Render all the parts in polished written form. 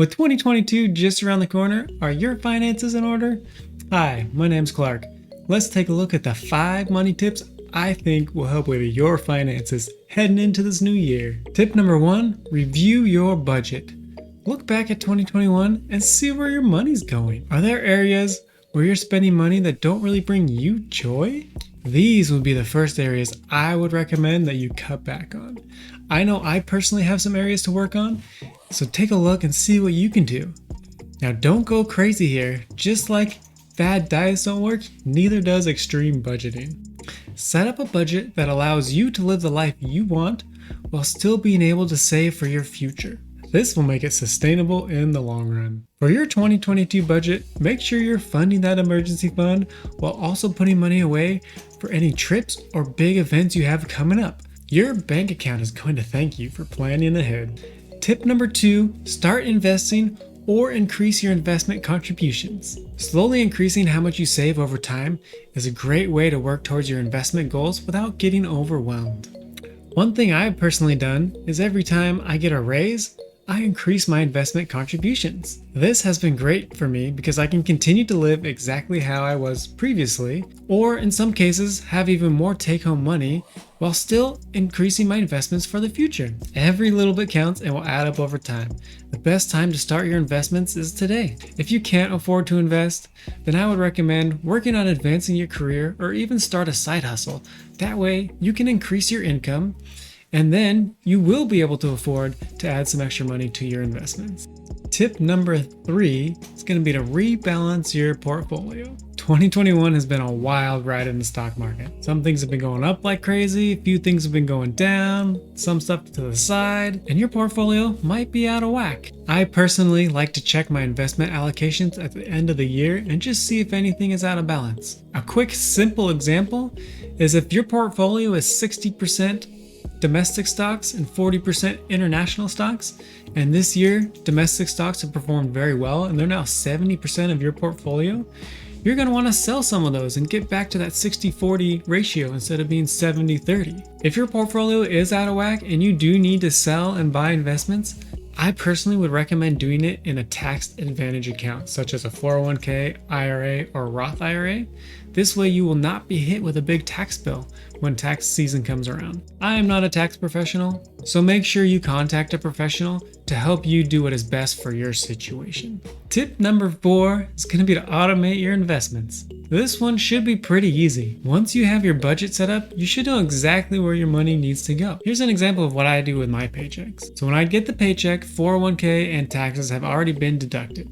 With 2022 just around the corner, are your finances in order? Hi, my name's Clark. Let's take a look at the 5 money tips I think will help with your finances heading into this new year. Tip number 1, review your budget. Look back at 2021 and see where your money's going. Are there areas where you're spending money that don't really bring you joy? These would be the first areas I would recommend that you cut back on. I know I personally have some areas to work on, so take a look and see what you can do. Now don't go crazy here. Just like fad diets don't work, neither does extreme budgeting. Set up a budget that allows you to live the life you want while still being able to save for your future. This will make it sustainable in the long run. For your 2022 budget, make sure you're funding that emergency fund while also putting money away for any trips or big events you have coming up. Your bank account is going to thank you for planning ahead. Tip number 2, start investing or increase your investment contributions. Slowly increasing how much you save over time is a great way to work towards your investment goals without getting overwhelmed. One thing I've personally done is every time I get a raise, I increase my investment contributions. This has been great for me because I can continue to live exactly how I was previously, or in some cases have even more take-home money while still increasing my investments for the future. Every little bit counts and will add up over time. The best time to start your investments is today. If you can't afford to invest, then I would recommend working on advancing your career or even start a side hustle. That way you can increase your income and then you will be able to afford to add some extra money to your investments. Tip number 3 is going to be to rebalance your portfolio. 2021 has been a wild ride in the stock market. Some things have been going up like crazy, a few things have been going down, some stuff to the side, and your portfolio might be out of whack. I personally like to check my investment allocations at the end of the year and just see if anything is out of balance. A quick, simple example is if your portfolio is 60% domestic stocks and 40% international stocks, and this year domestic stocks have performed very well and they're now 70% of your portfolio, you're going to want to sell some of those and get back to that 60-40 ratio instead of being 70-30. If your portfolio is out of whack and you do need to sell and buy investments, I personally would recommend doing it in a tax advantage account such as a 401k, IRA, or Roth IRA. This way you will not be hit with a big tax bill when tax season comes around. I am not a tax professional, so make sure you contact a professional to help you do what is best for your situation. Tip number 4 is going to be to automate your investments. This one should be pretty easy. Once you have your budget set up, you should know exactly where your money needs to go. Here's an example of what I do with my paychecks. So when I get the paycheck, 401k and taxes have already been deducted.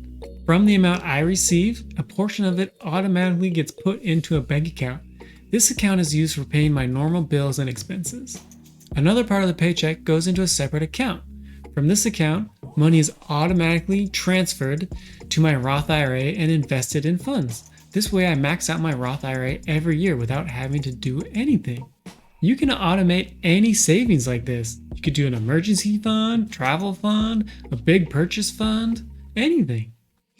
From the amount I receive, a portion of it automatically gets put into a bank account. This account is used for paying my normal bills and expenses. Another part of the paycheck goes into a separate account. From this account, money is automatically transferred to my Roth IRA and invested in funds. This way I max out my Roth IRA every year without having to do anything. You can automate any savings like this. You could do an emergency fund, travel fund, a big purchase fund, anything.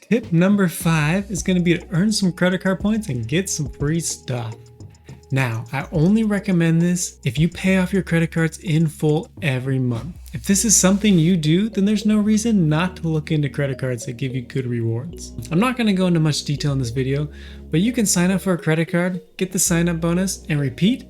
Tip number 5 is going to be to earn some credit card points and get some free stuff. Now, I only recommend this if you pay off your credit cards in full every month. If this is something you do, then there's no reason not to look into credit cards that give you good rewards. I'm not going to go into much detail in this video, but you can sign up for a credit card, get the sign up bonus, and repeat,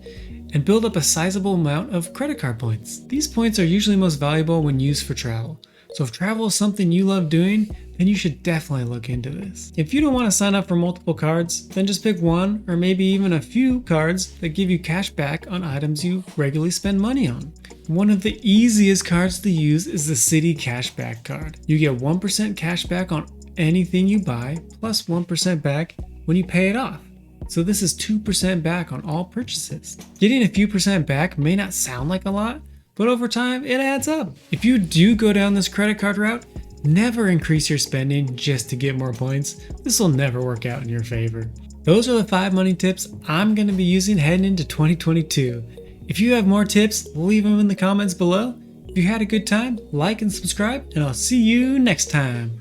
and build up a sizable amount of credit card points. These points are usually most valuable when used for travel. So if travel is something you love doing, then you should definitely look into this. If you don't want to sign up for multiple cards, then just pick one or maybe even a few cards that give you cash back on items you regularly spend money on. One of the easiest cards to use is the Citi Cashback card. You get 1% cash back on anything you buy, plus 1% back when you pay it off. So this is 2% back on all purchases. Getting a few percent back may not sound like a lot, but over time, it adds up. If you do go down this credit card route, never increase your spending just to get more points. This will never work out in your favor. Those are the 5 money tips I'm going to be using heading into 2022. If you have more tips, leave them in the comments below. If you had a good time, like and subscribe, and I'll see you next time.